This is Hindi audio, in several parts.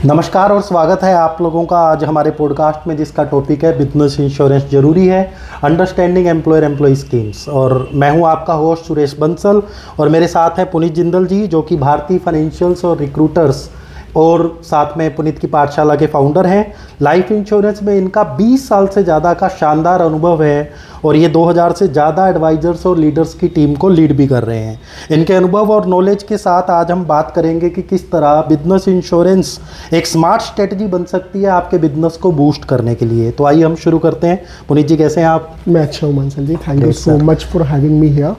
नमस्कार और स्वागत है आप लोगों का आज हमारे पॉडकास्ट में, जिसका टॉपिक है बिजनेस इंश्योरेंस जरूरी है, अंडरस्टैंडिंग एम्प्लॉयर एम्प्लॉय स्कीम्स। और मैं हूं आपका होस्ट सुरेश बंसल और मेरे साथ हैं पुनीत जिंदल जी, जो कि भारतीय फाइनेंशियल्स और रिक्रूटर्स और साथ में पुनीत की पाठशाला के फाउंडर हैं। लाइफ इंश्योरेंस में इनका 20 साल से ज़्यादा का शानदार अनुभव है और ये 2000 से ज़्यादा एडवाइजर्स और लीडर्स की टीम को लीड भी कर रहे हैं। इनके अनुभव और नॉलेज के साथ आज हम बात करेंगे कि किस तरह बिजनेस इंश्योरेंस एक स्मार्ट स्ट्रेटजी बन सकती है आपके बिजनेस को बूस्ट करने के लिए। तो आइए हम शुरू करते हैं। पुनीत जी, कैसे हैं आप? मैं अच्छा हूँ Bansal ji, thank you so much for having me here.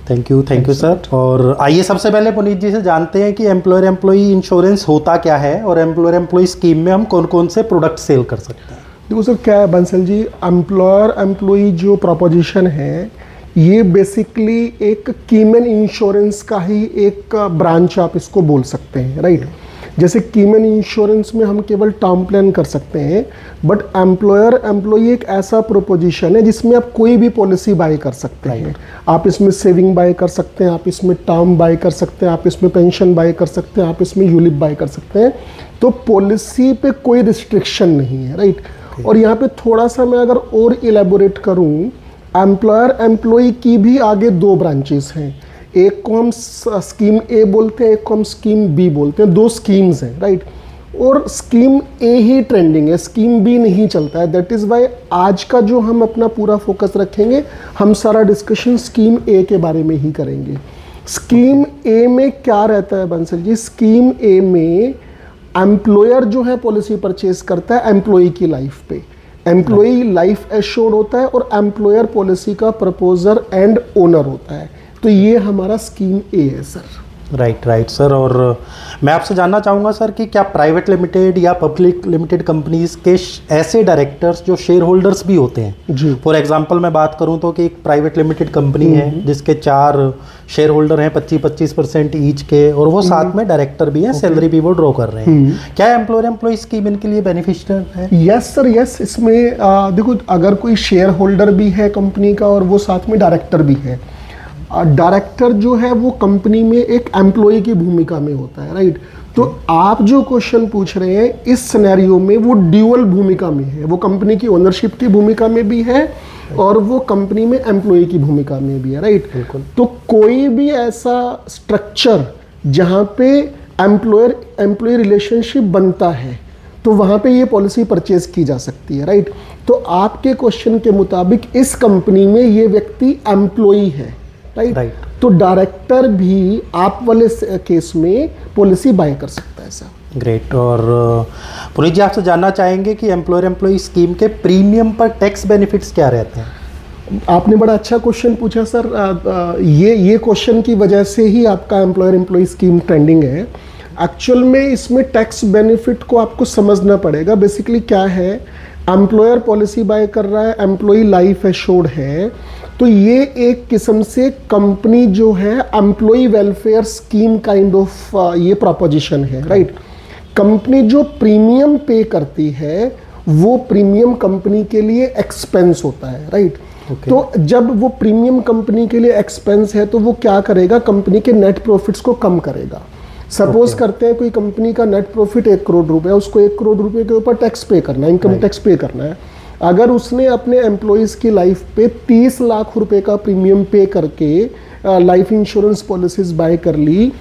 Thank you sir. और आइए सबसे पहले पुनीत जी से जानते हैं कि एम्प्लॉयर एम्प्लॉई इंश्योरेंस होता क्या है और एम्प्लॉयर एम्प्लॉई स्कीम में हम कौन कौन से प्रोडक्ट सेल कर सकते हैं। देखो सर, क्या है बंसल जी, एम्प्लॉयर एम्प्लॉई जो प्रोपोजिशन है ये बेसिकली एक कीमन इंश्योरेंस का ही एक ब्रांच आप इसको बोल सकते हैं, राइट। जैसे कीमन इंश्योरेंस में हम केवल टर्म प्लान कर सकते हैं, बट एम्प्लॉयर एम्प्लॉई एक ऐसा प्रोपोजिशन है जिसमें आप कोई भी पॉलिसी बाय कर सकते हैं। आप इसमें सेविंग बाय कर सकते हैं, आप इसमें टर्म बाय कर सकते हैं, आप इसमें पेंशन बाय कर सकते हैं, आप इसमें यूलिप बाय कर सकते हैं। तो पॉलिसी पे कोई रिस्ट्रिक्शन नहीं है, राइट। और यहाँ पे थोड़ा सा मैं अगर और इलेबोरेट करूँ, एम्प्लॉयर एम्प्लॉई की भी आगे दो ब्रांचेस हैं। एक को हम स्कीम ए बोलते हैं, एक को हम स्कीम बी बोलते हैं। दो स्कीम्स हैं, राइट। और स्कीम ए ही ट्रेंडिंग है, स्कीम बी नहीं चलता है। दैट इज़ वाई आज का जो हम अपना पूरा फोकस रखेंगे, हम सारा डिस्कशन स्कीम ए के बारे में ही करेंगे। स्कीम ए में क्या रहता है बंसल जी? स्कीम ए में एम्प्लॉयर जो है पॉलिसी परचेज करता है एम्प्लॉई की लाइफ पे। एम्प्लॉई लाइफ एश्योर्ड होता है और एम्प्लॉयर पॉलिसी का प्रपोजर एंड ओनर होता है। तो ये हमारा स्कीम ए है सर। Right sir. और मैं आपसे जानना चाहूँगा सर कि क्या प्राइवेट लिमिटेड या पब्लिक लिमिटेड कंपनीज के ऐसे डायरेक्टर्स जो शेयर होल्डर्स भी होते हैं जी, फॉर एग्जांपल मैं बात करूं तो कि एक प्राइवेट लिमिटेड कंपनी है जिसके 4 शेयर होल्डर हैं 25% ईच के, और वो साथ में डायरेक्टर भी हैं, सैलरी भी वो ड्रॉ कर रहे हैं, क्या एम्प्लॉयर एम्प्लॉय स्कीम इनके लिए बेनिफिशियल है? Yes sir, yes. इसमें देखो, अगर कोई शेयर होल्डर भी है कंपनी का और वो साथ में डायरेक्टर भी है, डायरेक्टर जो है वो कंपनी में एक एम्प्लॉय की भूमिका में होता है, राइट। तो आप जो क्वेश्चन पूछ रहे हैं, इस सिनेरियो में वो ड्यूअल भूमिका में है। वो कंपनी की ओनरशिप की भूमिका में भी है और वो कंपनी में एम्प्लॉय की भूमिका में भी है, राइट। तो कोई भी ऐसा स्ट्रक्चर जहाँ पे एम्प्लॉयर एम्प्लॉय रिलेशनशिप बनता है, तो वहाँ पे ये पॉलिसी परचेज की जा सकती है, राइट। तो आपके क्वेश्चन के मुताबिक इस कंपनी में ये व्यक्ति एम्प्लॉय है, राइट। तो डायरेक्टर भी आप वाले केस में पॉलिसी बाय कर सकता है सर। ग्रेट। और पुनीत जी, आपसे जानना चाहेंगे कि एम्प्लॉयर एम्प्लॉय स्कीम के प्रीमियम पर टैक्स बेनिफिट्स क्या रहते हैं? आपने बड़ा अच्छा क्वेश्चन पूछा सर। ये क्वेश्चन की वजह से ही आपका एम्प्लॉयर एम्प्लॉय स्कीम ट्रेंडिंग है। एक्चुअल में इसमें टैक्स बेनिफिट को आपको समझना पड़ेगा। बेसिकली क्या है, एम्प्लॉयर पॉलिसी बाय कर रहा है, एम्प्लॉय लाइफ एश्योर्ड है, तो ये एक किस्म से कंपनी जो है employ welfare scheme kind of ये प्रोपोजिशन है, राइट। कंपनी जो प्रीमियम पे करती है वो प्रीमियम कंपनी के लिए एक्सपेंस होता है, राइट। तो जब वो प्रीमियम कंपनी के लिए एक्सपेंस है तो वो क्या करेगा, कंपनी के नेट प्रॉफिट्स को कम करेगा। सपोज करते हैं कोई कंपनी का नेट प्रॉफिट 1 करोड़ रुपए है, उसको 1 करोड़ रुपए के ऊपर टैक्स पे करना है, इनकम टैक्स पे करना है। अगर उसने अपने एम्प्लॉयज़ की लाइफ पे 30 लाख रुपए का प्रीमियम पे करके लाइफ इंश्योरेंस पॉलिसीज बाय कर ली,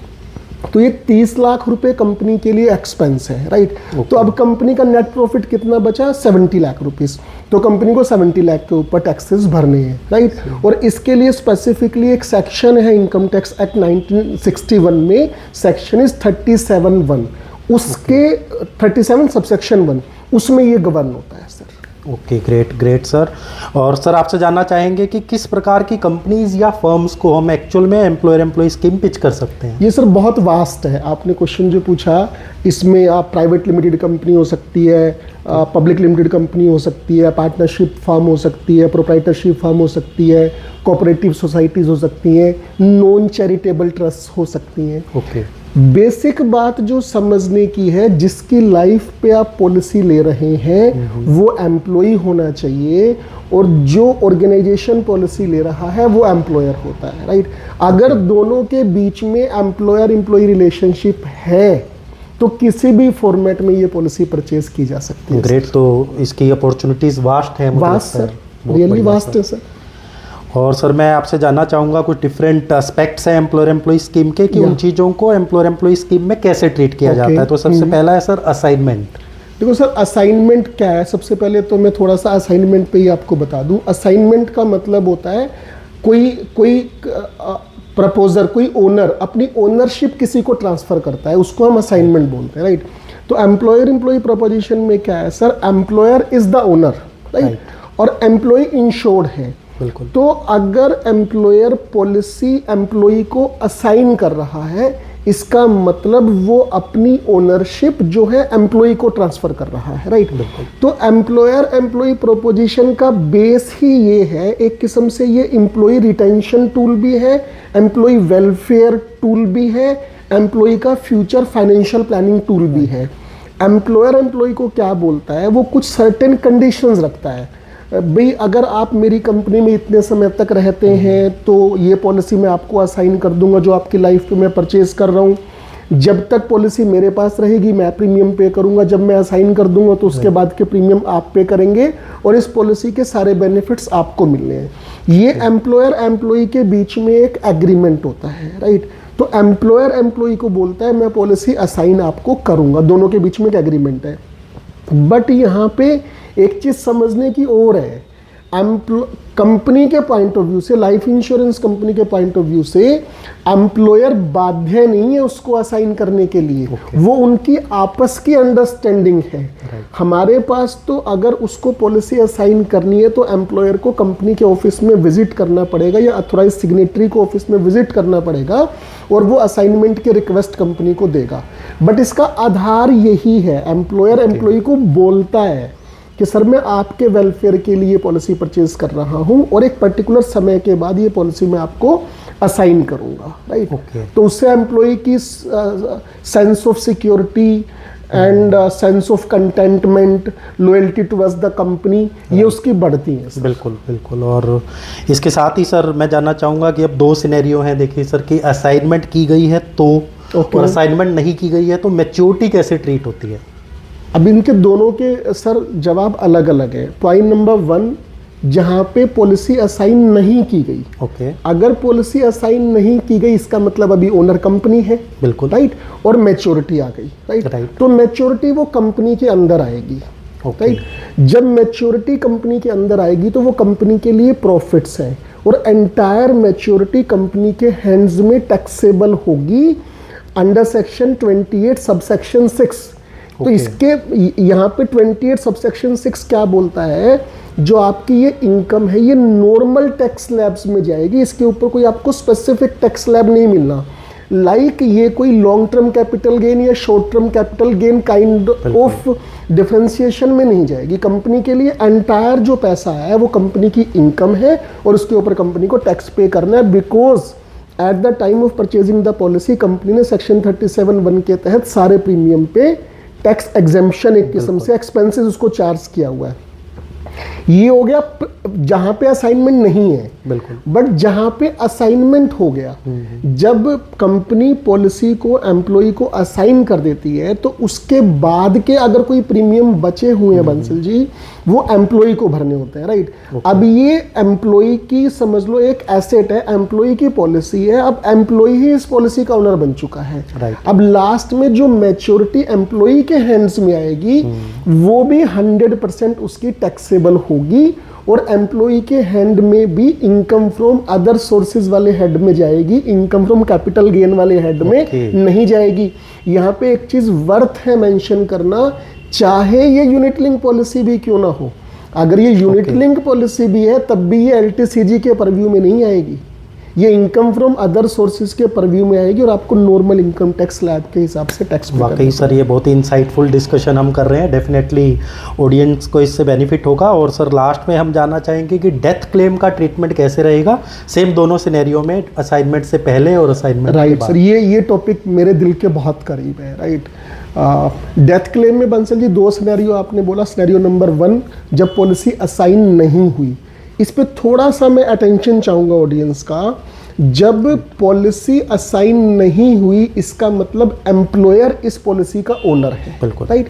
तो ये 30 लाख रुपए कंपनी के लिए एक्सपेंस है, राइट। तो अब कंपनी का नेट प्रॉफिट कितना बचा? 70 लाख रुपीस। तो कंपनी को 70 लाख के ऊपर टैक्सेस भरने हैं, राइट। और इसके लिए स्पेसिफिकली एक सेक्शन है इनकम टैक्स एक्ट 1961 में, सेक्शन इज 37(1), उसके 37 सबसेक्शन 1, उसमें ये गवर्न होता है सर। Okay, great sir. और सर, आपसे जानना चाहेंगे कि किस प्रकार की कंपनीज या फर्म्स को हम एक्चुअल में एम्प्लॉयर एम्प्लॉय स्कीम पिच कर सकते हैं? ये सर बहुत वास्ट है। आपने क्वेश्चन जो पूछा, इसमें आप प्राइवेट लिमिटेड कंपनी हो सकती है, पब्लिक लिमिटेड कंपनी हो सकती है, पार्टनरशिप फर्म हो सकती है, प्रोप्राइटरशिप फर्म हो सकती है, कोऑपरेटिव सोसाइटीज़ हो सकती हैं, नॉन चैरिटेबल ट्रस्ट हो सकती हैं। ओके। बेसिक बात जो समझने की है, जिसकी लाइफ पे आप पॉलिसी ले रहे हैं वो एम्प्लॉय होना चाहिए और जो ऑर्गेनाइजेशन पॉलिसी ले रहा है वो एम्प्लॉयर होता है, राइट। अगर दोनों के बीच में एम्प्लॉयर एम्प्लॉय रिलेशनशिप है तो किसी भी फॉर्मेट में ये पॉलिसी परचेज की जा सकती है। ग्रेट। तो इसकी अपॉर्चुनिटीज वास्ट है, वास्ट सर, रियली वास्ट है सर। और सर मैं आपसे जानना चाहूँगा कुछ डिफरेंट एस्पेक्ट्स हैं एम्प्लॉयर एम्प्लॉय स्कीम के कि उन चीज़ों को एम्प्लॉयर एम्प्लॉय स्कीम में कैसे ट्रीट किया जाता है। तो सबसे पहला है सर असाइनमेंट। देखो सर, असाइनमेंट क्या है, सबसे पहले तो मैं थोड़ा सा असाइनमेंट पे ही आपको बता दूं। असाइनमेंट का मतलब होता है कोई प्रपोजर, कोई ओनर अपनी ओनरशिप किसी को ट्रांसफर करता है, उसको हम असाइनमेंट बोलते हैं, राइट। तो एम्प्लॉयर एम्प्लॉय प्रपोजिशन में क्या है sir, employer is the owner, right, और एम्प्लॉय इंश्योर्ड है। बिल्कुल। तो अगर एम्प्लॉयर पॉलिसी एम्प्लॉय को असाइन कर रहा है, इसका मतलब वो अपनी ओनरशिप जो है एम्प्लॉय को ट्रांसफर कर रहा है, राइट। तो एम्प्लॉयर एम्प्लॉय प्रोपोजिशन का बेस ही ये है, एक किस्म से ये एम्प्लॉय रिटेंशन टूल भी है, एम्प्लॉय वेलफेयर टूल भी है, एम्प्लॉय का फ्यूचर फाइनेंशियल प्लानिंग टूल भी है। एम्प्लॉयर एम्प्लॉय को क्या बोलता है, वो कुछ सर्टेन कंडीशंस रखता है। भाई अगर आप मेरी कंपनी में इतने समय तक रहते हैं तो ये पॉलिसी मैं आपको असाइन कर दूंगा जो आपकी लाइफ पे मैं परचेज कर रहा हूँ। जब तक पॉलिसी मेरे पास रहेगी मैं प्रीमियम पे करूंगा, जब मैं असाइन कर दूंगा तो उसके बाद के प्रीमियम आप पे करेंगे और इस पॉलिसी के सारे बेनिफिट्स आपको मिलने हैं। ये एम्प्लॉयर एम्प्लॉय के बीच में एक एग्रीमेंट होता है, राइट। तो एम्प्लॉयर एम्प्लॉय को बोलता है मैं पॉलिसी असाइन आपको करूंगा, दोनों के बीच में एक एग्रीमेंट है। बट यहाँ पे एक चीज समझने की और है, कंपनी के पॉइंट ऑफ व्यू से, लाइफ इंश्योरेंस कंपनी के पॉइंट ऑफ व्यू से एम्प्लॉयर बाध्य नहीं है उसको असाइन करने के लिए। वो उनकी आपस की अंडरस्टैंडिंग है। हमारे पास तो अगर उसको पॉलिसी असाइन करनी है तो एम्प्लॉयर को कंपनी के ऑफिस में विजिट करना पड़ेगा या अथॉराइज सिग्नेटरी को ऑफिस में विजिट करना पड़ेगा और वो असाइनमेंट की रिक्वेस्ट कंपनी को देगा। बट इसका आधार यही है, एम्प्लॉयर एम्प्लॉय को बोलता है कि सर मैं आपके वेलफेयर के लिए पॉलिसी परचेज कर रहा हूं और एक पर्टिकुलर समय के बाद ये पॉलिसी मैं आपको असाइन करूंगा, राइट। तो उससे एम्प्लॉय की sense of security and sense of contentment, loyalty towards the company, ये उसकी बढ़ती है। बिल्कुल बिल्कुल। और इसके साथ ही सर मैं जानना चाहूँगा कि अब दो सिनेरियो हैं, देखिए सर, कि असाइनमेंट की गई है तो और असाइनमेंट नहीं की गई है तो मैच्योरिटी कैसे ट्रीट होती है। अब इनके दोनों के सर जवाब अलग अलग है। पॉइंट नंबर 1, जहाँ पे पॉलिसी असाइन नहीं की गई, अगर पॉलिसी असाइन नहीं की गई इसका मतलब अभी ओनर कंपनी है, बिल्कुल, राइट, और मैच्योरिटी आ गई, राइट। तो मैच्योरिटी वो कंपनी के अंदर आएगी, राइट। जब मैच्योरिटी कंपनी के अंदर आएगी तो वो कंपनी के लिए प्रॉफिट्स हैं और एंटायर मैच्योरिटी कंपनी के हैंड्स में टैक्सेबल होगी अंडर सेक्शन 28 सबसेक्शन 6। तो इसके यहाँ पे 28 सबसेक्शन 6 क्या बोलता है, जो आपकी ये इनकम है ये नॉर्मल टैक्स स्लैब्स में जाएगी, इसके ऊपर कोई आपको स्पेसिफिक टैक्स स्लैब नहीं मिलना। लाइक ये कोई लॉन्ग टर्म कैपिटल गेन या short term capital gain kind of differentiation में नहीं जाएगी। कंपनी के लिए एंटायर जो पैसा है वो कंपनी की इनकम है और उसके ऊपर कंपनी को टैक्स पे करना है, because at the time of purchasing the policy company ने सेक्शन 37(1) के तहत सारे प्रीमियम पे टैक्स एग्जेम्पशन एक किस्म से एक्सपेंसेस उसको चार्ज किया हुआ है। ये हो गया जहां पे असाइनमेंट नहीं है, बिल्कुल। बट जहां पे असाइनमेंट हो गया, जब कंपनी पॉलिसी को एम्प्लॉय को असाइन कर देती है तो उसके बाद के अगर कोई प्रीमियम बचे हुए हैं बंसल जी, वो एम्प्लॉय को भरने होते हैं, राइट। अब ये एम्प्लॉय की समझ लो एक एसेट है, एम्प्लॉय की पॉलिसी है, अब एम्प्लॉय ही इस पॉलिसी का ओनर बन चुका है, राइट। अब लास्ट में जो मैच्योरिटी एम्प्लॉय के हैंड्स में आएगी वो भी 100% उसकी टैक्सेबल होगी और एम्प्लॉय के हैंड में भी इनकम फ्रॉम अदर सोर्सेज वाले हेड में जाएगी, इनकम फ्रॉम कैपिटल गेन वाले हेड में नहीं जाएगी। यहाँ पे एक चीज वर्थ है मेंशन करना, चाहे ये यूनिट लिंक पॉलिसी भी क्यों ना हो, अगर ये यूनिट लिंक पॉलिसी भी है तब भी ये एलटीसीजी के परव्यू में नहीं आएगी, ये इनकम फ्रॉम अदर सोर्सेज के परव्यू में आएगी और आपको नॉर्मल इनकम टैक्स स्लैब के हिसाब से टैक्स। वाकई सर ये बहुत ही इंसाइटफुल डिस्कशन हम कर रहे हैं, डेफिनेटली ऑडियंस को इससे बेनिफिट होगा। और सर लास्ट में हम जानना चाहेंगे कि डेथ क्लेम का ट्रीटमेंट कैसे रहेगा, सेम दोनों सिनेरियो में, असाइनमेंट से पहले और असाइनमेंट, राइट सर। ये टॉपिक मेरे दिल के बहुत करीब है, राइट। डेथ क्लेम में बंसल जी दो सिनेरियो आपने बोला। सिनेरियो नंबर 1, जब पॉलिसी असाइन नहीं हुई, इस पे थोड़ा सा मैं अटेंशन चाहूँगा ऑडियंस का। जब पॉलिसी असाइन नहीं हुई इसका मतलब एम्प्लॉयर इस पॉलिसी का ओनर है, बिल्कुल राइट।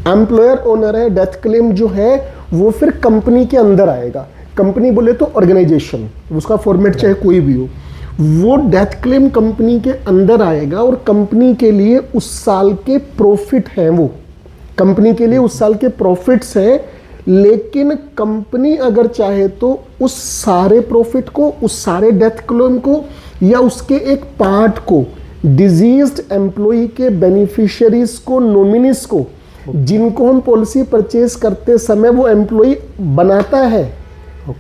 एम्प्लॉयर ओनर है, डेथ क्लेम जो है वो फिर कंपनी के अंदर आएगा। कंपनी बोले तो ऑर्गेनाइजेशन, उसका फॉर्मेट चाहे कोई भी हो, वो डेथ क्लेम कंपनी के अंदर आएगा और कंपनी के लिए उस साल के प्रॉफिट हैं, वो कंपनी के लिए उस साल के प्रॉफिट्स हैं। लेकिन कंपनी अगर चाहे तो उस सारे प्रॉफिट को, उस सारे डेथ क्लेम को या उसके एक पार्ट को डिजीज्ड एम्प्लॉय के बेनिफिशियरीज को, नॉमिनीज को, जिनको हम पॉलिसी परचेज करते समय वो एम्प्लॉय बनाता है।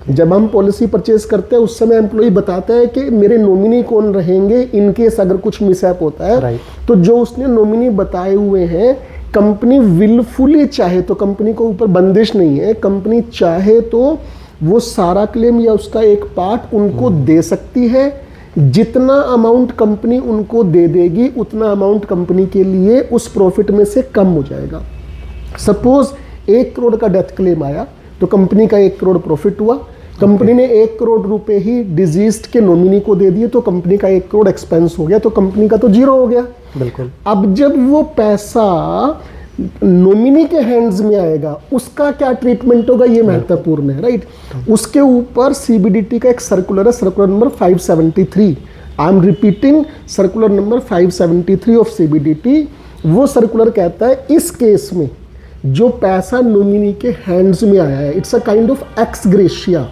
जब हम पॉलिसी परचेज करते हैं उस समय एम्प्लॉय बताता है कि मेरे नॉमिनी कौन रहेंगे इन केस अगर कुछ मिसहैप होता है। तो जो उसने नॉमिनी बताए हुए हैं, कंपनी विलफुली चाहे तो, कंपनी को ऊपर बंदिश नहीं है, कंपनी चाहे तो वो सारा क्लेम या उसका एक पार्ट उनको दे सकती है। जितना अमाउंट कंपनी उनको दे देगी उतना अमाउंट कंपनी के लिए उस प्रॉफिट में से कम हो जाएगा। सपोज 1 करोड़ का डेथ क्लेम आया तो कंपनी का 1 करोड़ प्रॉफिट हुआ, कंपनी ने 1 करोड़ रुपए ही डिजीज्ड के नॉमिनी को दे दिए तो कंपनी का 1 करोड़ एक्सपेंस हो गया, तो कंपनी का तो जीरो हो गया। बिल्कुल। अब जब वो पैसा नॉमिनी के हैंड्स में आएगा उसका क्या ट्रीटमेंट होगा, ये महत्वपूर्ण है, राइट। उसके ऊपर सीबीडीटी का एक सर्कुलर है, circular number 573। I am repeating, circular number 573 of CBDT. वो सर्कुलर कहता है इस केस में जो पैसा नॉमिनी के हैंड्स में आया है, it's a kind of x gratia,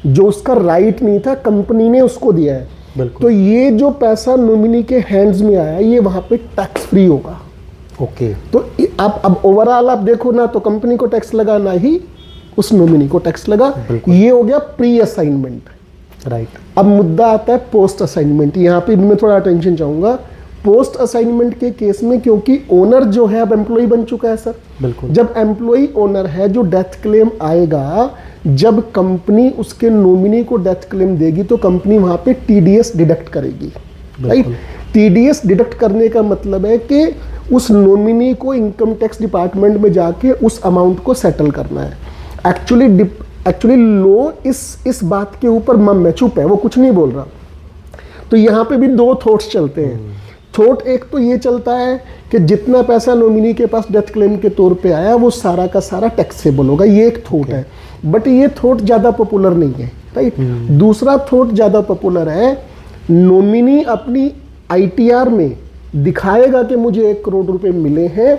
जो उसका राइट नहीं था कंपनी ने उसको दिया है। तो ये जो पैसा नॉमिनी के हैंड्स में आया ये वहां पे टैक्स फ्री होगा। ओके। तो अब ओवरऑल आप देखो ना तो कंपनी को टैक्स लगा ना ही उस नॉमिनी को टैक्स लगा। ये हो गया प्री असाइनमेंट, राइट। अब मुद्दा आता है पोस्ट असाइनमेंट। यहाँ पे मैं थोड़ा अटेंशन चाहूंगा पोस्ट असाइनमेंट के केस में, क्योंकि ओनर जो है अब एम्प्लॉय बन चुका है सर। बिल्कुल। जब एम्प्लॉय ओनर है, जो डेथ क्लेम आएगा, जब कंपनी उसके नॉमिनी को डेथ क्लेम देगी तो कंपनी वहां पे टीडीएस डिडक्ट करेगी, राइट। टीडीएस डिडक्ट करने का मतलब है कि उस नॉमिनी को इनकम टैक्स डिपार्टमेंट में जाके उस अमाउंट को सेटल करना है। एक्चुअली लॉ इस बात के ऊपर मम है, चुप है, वो कुछ नहीं बोल रहा। तो यहाँ पे भी 2 थॉट्स चलते हैं। थॉट एक तो ये चलता है कि जितना पैसा नॉमिनी के पास डेथ क्लेम के तौर पे आया वो सारा का सारा टैक्सेबल होगा, ये एक थॉट है। बट ये थॉट ज़्यादा पॉपुलर नहीं है, राइट। दूसरा थॉट ज़्यादा पॉपुलर है, नॉमिनी अपनी आईटीआर में दिखाएगा कि मुझे 1 करोड़ रुपए मिले हैं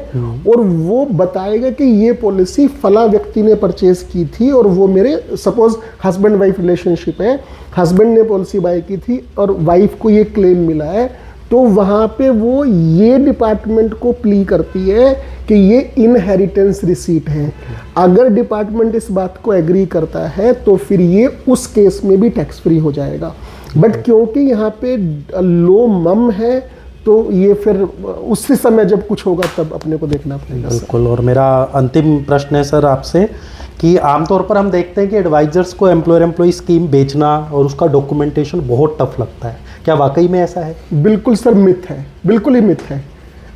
और वो बताएगा कि ये पॉलिसी फला व्यक्ति ने परचेज की थी और वो मेरे, सपोज हस्बैंड वाइफ रिलेशनशिप है, हस्बैंड ने पॉलिसी बाय की थी और वाइफ को ये क्लेम मिला है, तो वहाँ पे वो ये डिपार्टमेंट को प्ली करती है कि ये इनहेरिटेंस रिसीट है। अगर डिपार्टमेंट इस बात को एग्री करता है तो फिर ये उस केस में भी टैक्स फ्री हो जाएगा। बट क्योंकि यहाँ पे लो मम है तो ये फिर उसी समय जब कुछ होगा तब अपने को देखना पड़ेगा। बिल्कुल। और मेरा अंतिम प्रश्न है सर आपसे कि आमतौर पर हम देखते हैं कि एडवाइजर्स को एम्प्लॉयर एम्प्लॉय स्कीम बेचना और उसका डॉक्यूमेंटेशन बहुत टफ लगता है, क्या वाकई में ऐसा है? बिल्कुल सर, मिथ है, बिल्कुल ही मिथ है।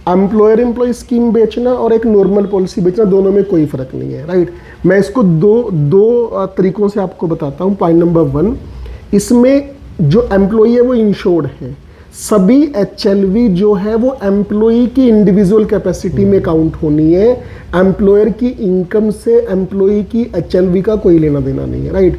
एम्प्लॉयर एम्प्लॉय स्कीम बेचना और एक नॉर्मल पॉलिसी बेचना दोनों में कोई फर्क नहीं है, राइट। मैं इसको दो तरीकों से आपको बताता हूँ। पॉइंट नंबर 1, इसमें जो एम्प्लॉय है वो इंश्योर्ड है। सभी एचएलवी जो है वो एम्प्लॉय की इंडिविजुअल कैपेसिटी में काउंट होनी है। एम्प्लॉयर की इनकम से एम्प्लॉय की एचएलवी का कोई लेना देना नहीं है, राइट।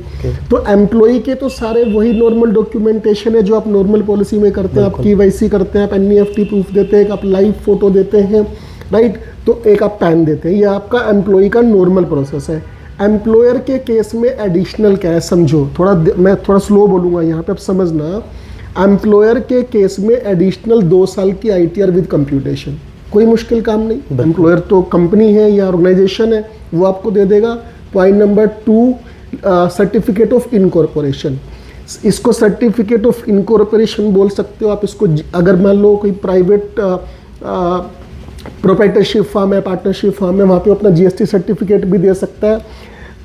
तो एम्प्लॉय के तो सारे वही नॉर्मल डॉक्यूमेंटेशन है जो आप नॉर्मल पॉलिसी में करते हैं। आप केवाईसी करते हैं, आप एनईएफटी प्रूफ देते हैं, आप लाइव फोटो देते हैं, राइट। तो एक आप पैन देते हैं, ये आपका एम्प्लॉय का नॉर्मल प्रोसेस है। एम्प्लॉयर के केस में एडिशनल क्या है समझो, मैं थोड़ा स्लो बोलूँगा यहाँ पे, आप समझना। एम्प्लॉयर के केस में एडिशनल 2 साल की आईटीआर विद कंप्यूटेशन, कोई मुश्किल काम नहीं। एम्प्लॉयर तो कंपनी है या ऑर्गेनाइजेशन है, वो आपको दे देगा। Point number 2, certificate of incorporation. इसको सर्टिफिकेट ऑफ इनकॉर्पोरेशन बोल सकते हो आप इसको। अगर मान लो कोई प्राइवेट प्रोप्राइटरशिप फर्म है, पार्टनरशिप फर्म है, वहाँ पे अपना जीएसटी सर्टिफिकेट भी दे सकता है।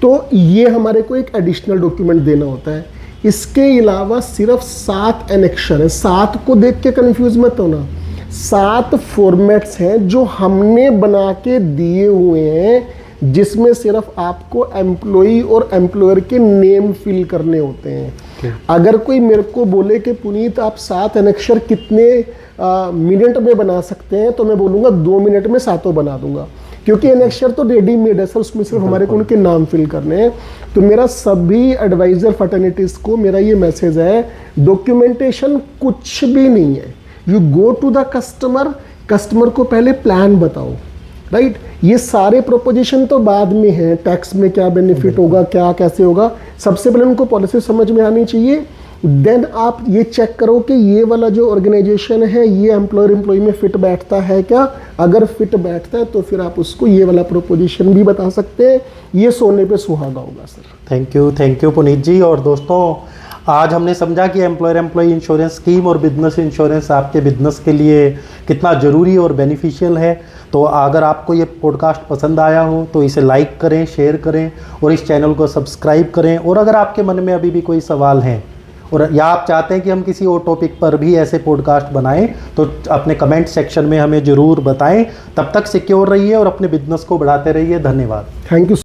तो ये हमारे को एक एडिशनल डॉक्यूमेंट देना होता है। इसके अलावा सिर्फ 7 एनेक्शन है। 7 को देख के कंफ्यूज मत होना, 7 फॉर्मेट्स हैं जो हमने बना के दिए हुए हैं जिसमें सिर्फ आपको एम्प्लॉई और एम्प्लॉयर के नेम फिल करने होते हैं। अगर कोई मेरे को बोले कि पुनीत आप 7 एनेक्शर कितने मिनट में बना सकते हैं, तो मैं बोलूँगा 2 मिनट में 7 बना दूंगा, क्योंकि एनेक्शर तो रेडीमेड है सर, उसमें सिर्फ हमारे को उनके नाम फिल करने हैं। तो मेरा सभी एडवाइजर फर्टर्निटीज़ को मेरा ये मैसेज है, डॉक्यूमेंटेशन कुछ भी नहीं है। You go to the customer, customer को पहले प्लान बताओ, राइट। ये सारे प्रोपोजिशन तो बाद में हैं, टैक्स में क्या बेनिफिट होगा, क्या कैसे होगा, सबसे पहले उनको पॉलिसी समझ में आनी चाहिए। देन आप ये चेक करो कि ये वाला जो ऑर्गेनाइजेशन है ये एम्प्लॉयर एम्प्लॉय में फिट बैठता है क्या। अगर फिट बैठता है तो फिर आप उसको ये वाला प्रोपोजिशन भी बता सकते हैं। ये सोने पे सुहागा होगा सर। थैंक यू पुनीत जी। और दोस्तों, आज हमने समझा कि एम्प्लॉयर एम्प्लॉय इंश्योरेंस स्कीम और बिजनेस इंश्योरेंस आपके बिजनेस के लिए कितना ज़रूरी और बेनिफिशियल है। तो अगर आपको ये पॉडकास्ट पसंद आया हो तो इसे लाइक करें, शेयर करें और इस चैनल को सब्सक्राइब करें। और अगर आपके मन में अभी भी कोई सवाल हैं और या आप चाहते हैं कि हम किसी और टॉपिक पर भी ऐसे पॉडकास्ट बनाएं, तो अपने कमेंट सेक्शन में हमें ज़रूर बताएं। तब तक सिक्योर रहिए और अपने बिजनेस को बढ़ाते रहिए। धन्यवाद। Thank you.